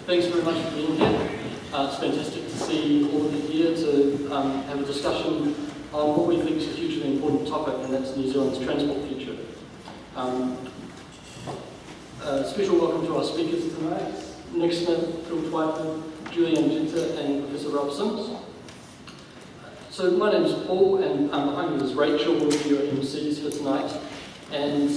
Thanks very much for being here. It's fantastic to see all of you here to have a discussion on what we think is a hugely important topic, and that's New Zealand's transport future. A special welcome to our speakers tonight, Nick Smith, Twford, Julie Anne Genter, and Professor Rob Sims. So my name is Paul, and behind me is Rachel, one of your MCs for tonight. And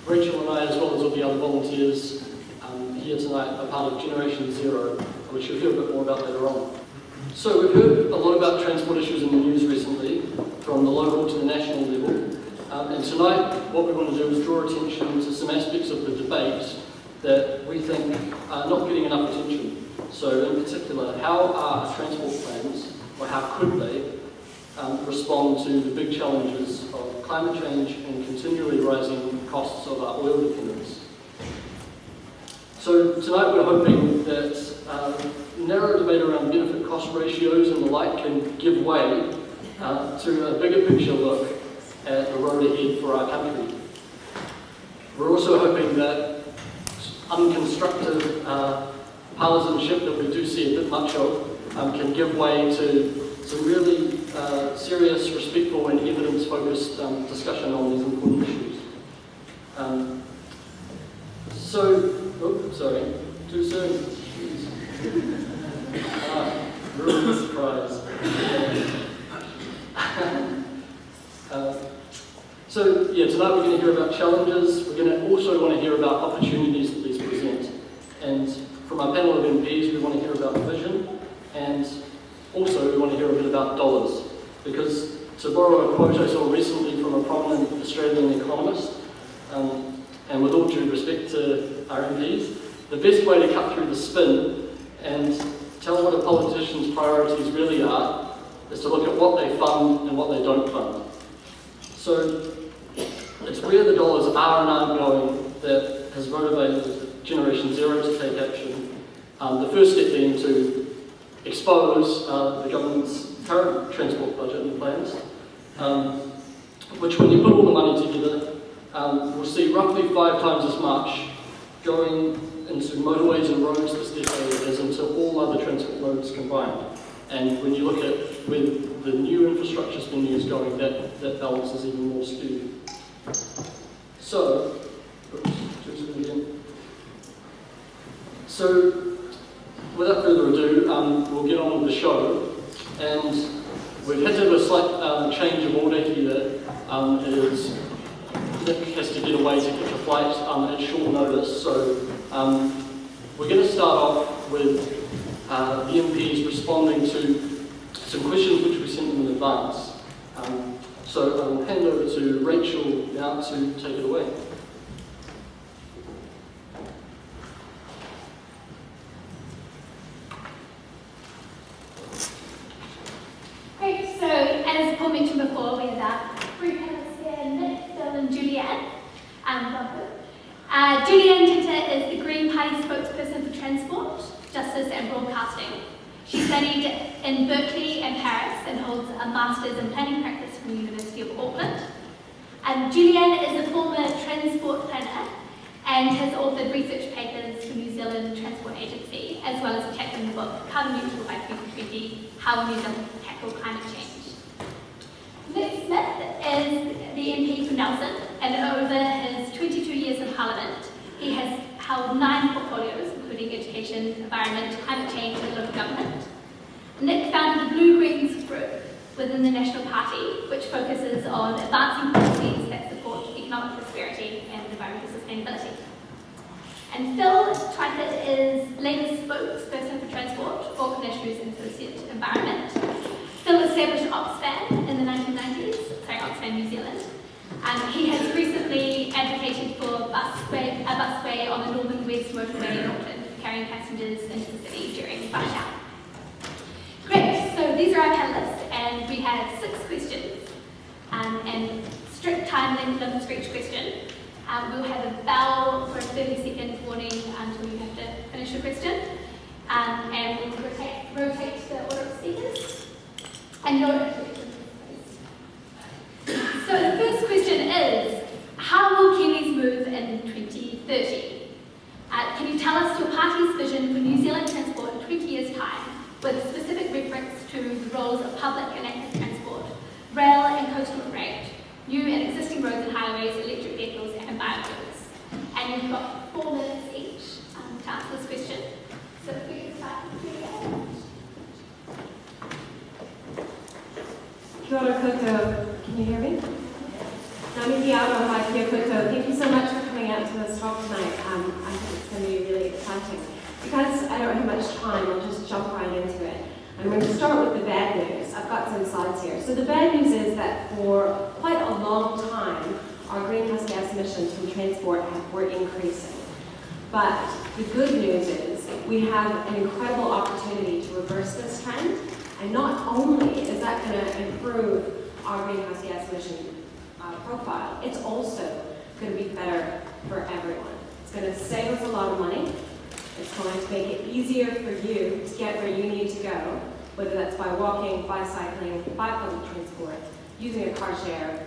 Rachel and I, as well as all the other volunteers here tonight, are part of Generation Zero, which you'll hear a bit more about later on. So we've heard a lot about transport issues in the news recently, from the local to the national level. And tonight, what we want to do is draw attention to some aspects of the debate that we think are not getting enough attention. So in particular, how are transport plans, or how could they, respond to the big challenges of climate change and continually rising costs of our oil dependence. So tonight we're hoping that narrow debate around benefit cost ratios and the like can give way to a bigger picture look at the road ahead for our country. We're also hoping that unconstructive partisanship that we do see a bit much of can give way to some really serious, respectful and evidence-focused discussion on these important issues. Sorry, too soon. Ruined the surprise. Tonight we're going to hear about challenges. We're going to also want to hear about opportunities that these present. And from our panel of MPs, we want to hear about vision, and also we want to hear a bit about dollars. Because to borrow a quote I saw recently from a prominent Australian economist, and with all due respect to our MPs, the best way to cut through the spin and tell what a politician's priorities really are is to look at what they fund and what they don't fund. So it's where the dollars are and aren't going that has motivated Generation Zero to take action. The first step being to expose the government's current transport budget and plans, which when you put all the money together, we'll see roughly 5 times as much going into motorways and roads this decade as into all other transport modes combined. And when you look at where the new infrastructure spending is going, that balance is even more skewed. So, without further ado, we'll get on with the show. And we've had to have a slight change of order here. As Nick has to get away to catch a flight at short notice. So we're going to start off with the MPs responding to some questions which we sent them in advance. So I'll hand over to Rachel now to take it away. Great, so as Paul mentioned before, we have our three panelists here, Nick, Phil and Julie Anne. Julie Anne Genter is the Green Party spokesperson for transport, justice and broadcasting. She studied in Berkeley and Paris and holds a master's in planning practice from the University of Auckland. Julie Anne is a former transport planner and has authored research papers for New Zealand Transport Agency, as well as a chapter in the book Carbon Neutral by 2020, How New Zealand Tackle Climate Change. Nick Smith is the MP for Nelson, and over his 22 years in Parliament, he has held 9 portfolios, including education, environment, climate change and local government. Nick founded the Blue Greens group within the National Party, which focuses on advancing policies that support economic prosperity and environmental sustainability. And Phil Twford is Labour's spokesperson for transport, Auckland Nationals and Associate Environment. Phil established Oxfam in the 1990s, Oxfam New Zealand. He has recently advocated for a busway on the Northern West motorway in Auckland, carrying passengers into the city during rush hour. Great, so these are our panelists, and we have 6 questions, and strict time limits for each question. We'll have a bell for a 30-second warning until you have to finish the question, and we'll rotate the order of speakers. And your So the first question is, how will Kiwis move in 2030? Can you tell us your party's vision New Zealand transport in 20 years' time, with specific reference to the roles of public and active transport, rail and coastal freight, new and existing roads and highways, electric vehicles and biofuels. And you've got 4 minutes each to answer this question. So if we can start with Julie Anne. Kia ora koutou. Can you hear me? Ngā mihi aroha mai kia koutou. Thank you so much for coming out to this talk tonight. I think it's going to be really exciting. Because I don't have much time, I'll just jump right into it. I'm going to start with the bad news. I've got some slides here. So the bad news is that for quite a long time, our greenhouse gas emissions from transport were increasing. But the good news is we have an incredible opportunity to reverse this trend. And not only is that going to improve our greenhouse gas emission profile, it's also going to be better for everyone. It's going to save us a lot of money. It's going to make it easier for you to get where you need to go, whether that's by walking, by cycling, by public transport, using a car share.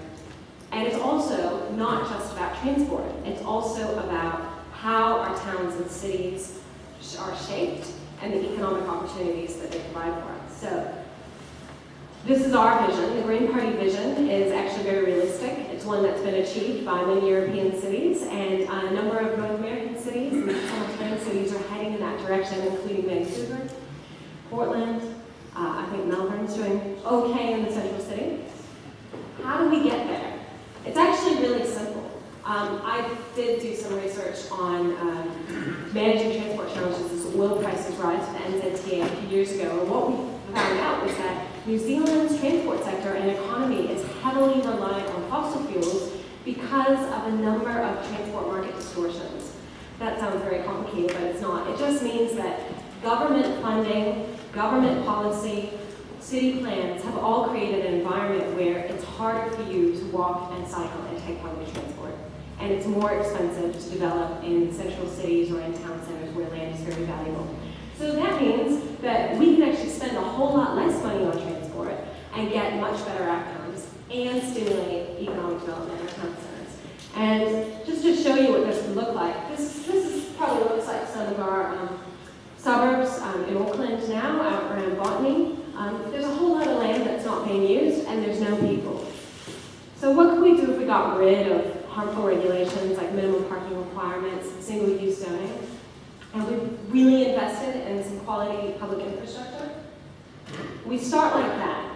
And it's also not just about transport. It's also about how our towns and cities are shaped and the economic opportunities that they provide for us. So this is our vision. The Green Party vision is actually very realistic. It's one that's been achieved by many European cities, and a number of North American cities and some Australian cities are heading in that direction, including Vancouver, Portland. I think Melbourne's doing okay in the central city. How do we get there? It's actually really simple. I did do some research on managing transport challenges as oil prices rise for the NZTA a few years ago, and what we found out was that New Zealand's transport sector and economy is heavily reliant on fossil fuels because of a number of transport market distortions. That sounds very complicated, but it's not. It just means that government funding, government policy, city plans have all created an environment where it's harder for you to walk and cycle and take public transport. And it's more expensive to develop in central cities or in town centers where land is very valuable. So that means that we can actually spend a whole lot less money on transport and get much better outcomes and stimulate economic development in our town centers. And just to show you what this would look like, this is probably looks like some of our suburbs in Auckland now, out around Botany. There's a whole lot of land that's not being used and there's no people. So what could we do if we got rid of harmful regulations like minimum parking requirements, single-use zoning, and we really invested in some quality public infrastructure? We start like that,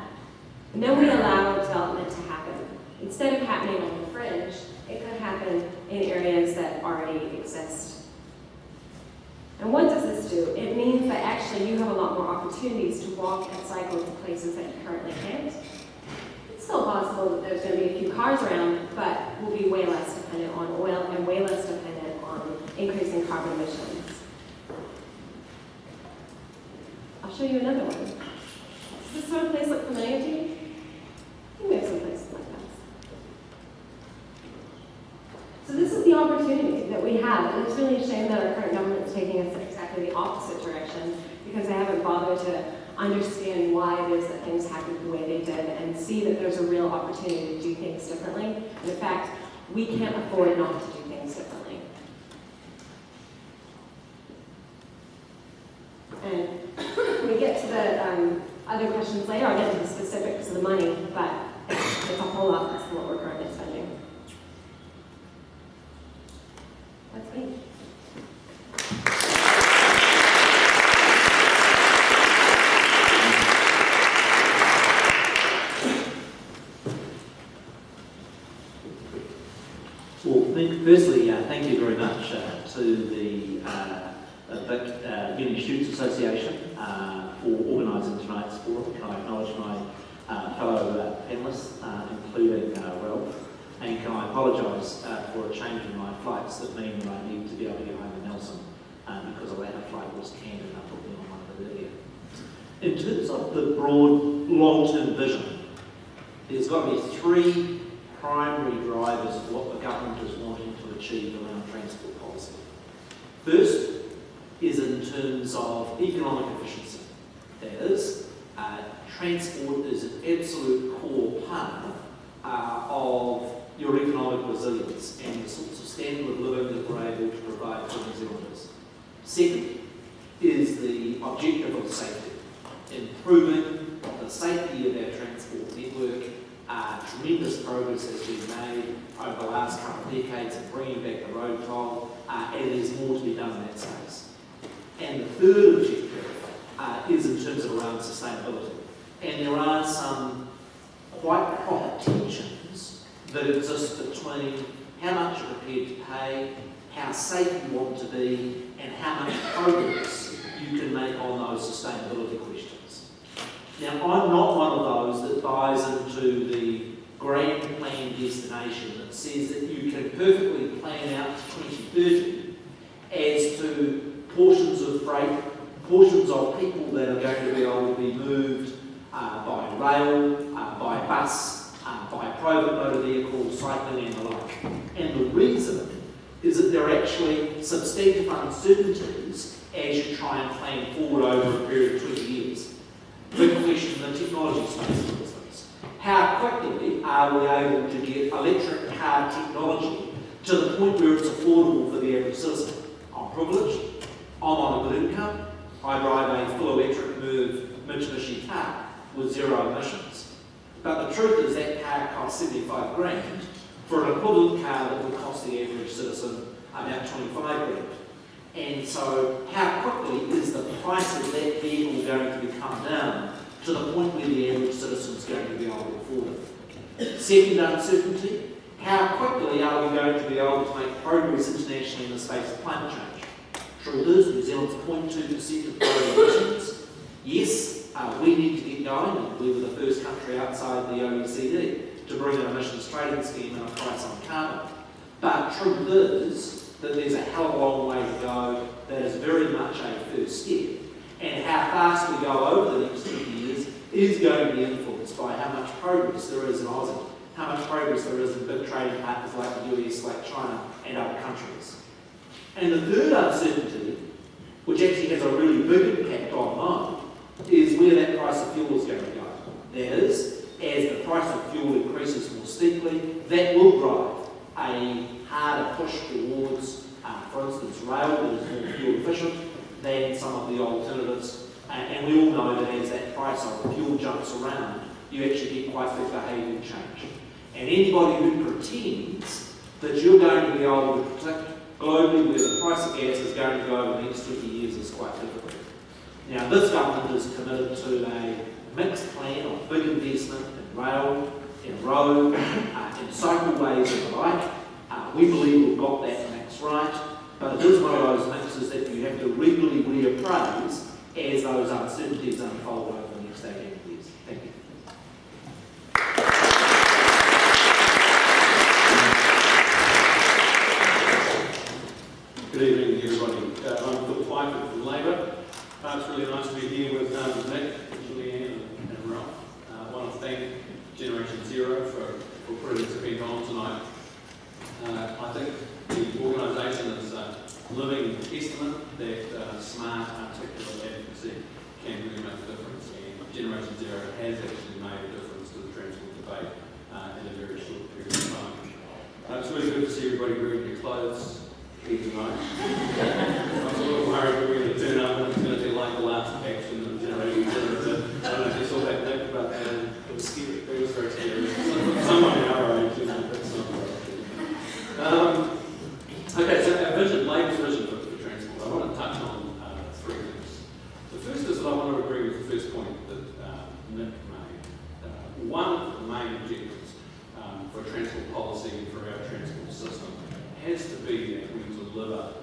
and then we allow development to happen. Instead of happening on the fringe, it could happen in areas that already exist. And what does this do? It means that actually you have a lot more opportunities to walk and cycle to places that you currently can't. It's still possible that there's going to be a few cars around, but we'll be way less dependent on oil and way less dependent on increasing carbon emissions. I'll show you another one. Does this sort of place look familiar to you? I think we have some places like that. So this is the opportunity that we have, and it's really a shame that our current government is taking us in exactly the opposite direction because they haven't bothered to understand why it is that things happened the way they did and see that there's a real opportunity to do things differently. And in fact, we can't afford not to do things differently. And when we get to the other questions later, I'll get to the specifics of the money, but it's a whole lot less than what we're currently spending. That's me. Well, firstly, thank you very much to the Uni Students Association for organising tonight's forum. Can I acknowledge my fellow panellists, including Ralph, and can I apologise for a change in my flights that mean that I need to be able to get home to Nelson because a later flight was canned and I put me on one a bit earlier. In terms of the broad long-term vision, there's got to be three primary drivers of what the government is wanting to achieve around transport policy. First is in terms of economic efficiency. That is, transport is an absolute core part of your economic resilience and the sorts of standard of living that we're able to provide for New Zealanders. Second is objective of safety. Improving the safety of our transport network. Tremendous progress has been made over the last couple of decades of bringing back the road toll, and there's more to be done in that space. And the third objective is in terms of around sustainability. And there are some quite proper tensions that exist between how much you're prepared to pay, how safe you want to be, and how much progress you can make on those sustainability questions. Now, I'm not one of those that buys into the grand plan destination that says that you can perfectly plan out to 2030 as to portions of freight, portions of people that are going to be able to be moved by rail, by bus, by private motor vehicle, cycling and the like. And the reason is that there are actually substantive uncertainties as you try and plan forward over a period of 20 years. Big question in the technology space, for instance. How quickly are we able to get electric car technology to the point where it's affordable for the average citizen? I'm privileged, I'm on a good income, I drive a full electric Mitsubishi car with 0 emissions. But the truth is that car costs 75 grand for an equivalent car that would cost the average citizen about 25 grand. And so how quickly is the price of that vehicle going to come down to the point where the average citizen is going to be able to afford it? Second uncertainty, how quickly are we going to be able to make progress internationally in the space of climate change? Truth is, New Zealand's 0.2% of global emissions. Yes, we need to get going, and we were the first country outside the OECD to bring an emissions trading scheme and a price on carbon. But truth is that there's a hell of a long way to go. That is very much a first step. And how fast we go over the next 20 years is going to be influenced by how much progress there is in Aussie, how much progress there is in big trading partners like the US, like China, and other countries. And the third uncertainty, which actually has a really big impact on mine, is where that price of fuel is going to go. That is, as the price of fuel increases more steeply, that will drive a harder push towards, for instance, rail that is more fuel efficient than some of the alternatives. And we all know that as that price of fuel jumps around, you actually get quite big behavioural change. And anybody who pretends that you're going to be able to predict globally where the price of gas is going to go over the next 20 years is quite difficult. Now, this government is committed to a mixed plan of big investment in rail, in road, in cycleways and the like. We believe we've got that mix right, but it is one of those mixes that you have to regularly reappraise as those uncertainties unfold over the next 18 years. Thank you. Good evening, everybody. I'm Twford from Labour. It's really nice to be here with Nick, Julie Anne and Ralph. I want to thank Generation Zero for putting this event on tonight. I think the organisation is a living testament that smart, articulate advocacy can really make a difference, and Generation Zero has actually made a difference to the transport debate in a very short period of time. It's really good to see everybody wearing their clothes here tonight. I was a little worried that we were going to turn up and it's going to be like the last action of Generation Zero. I don't know if you saw that, Nick, but it was scary. It was very scary. Someone in our age, that's not right. Okay, so our vision, Labour's vision for transport. I want to touch on 3 things. The first is that I want to agree with the first point that Nick made. One of the main objectives for transport policy and for our transport system has to be that we deliver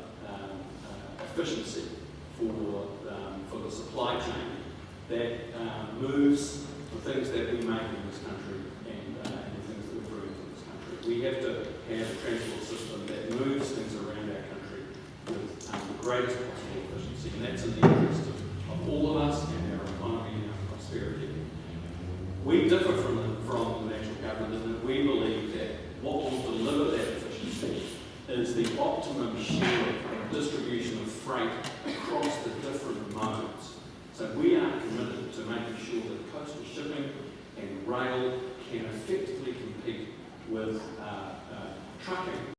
efficiency for the supply chain that moves the things that we make in this country and the things that we bring into this country. We have to have a transport system that moves things around our country with the greatest possible efficiency, and that's in the interest of all of us and our economy and our prosperity. We differ from the national government in that we believe that what will deliver that efficiency is the optimum share of distribution of freight across the different modes. So we are committed to making sure that coastal shipping and rail can effectively compete with trucking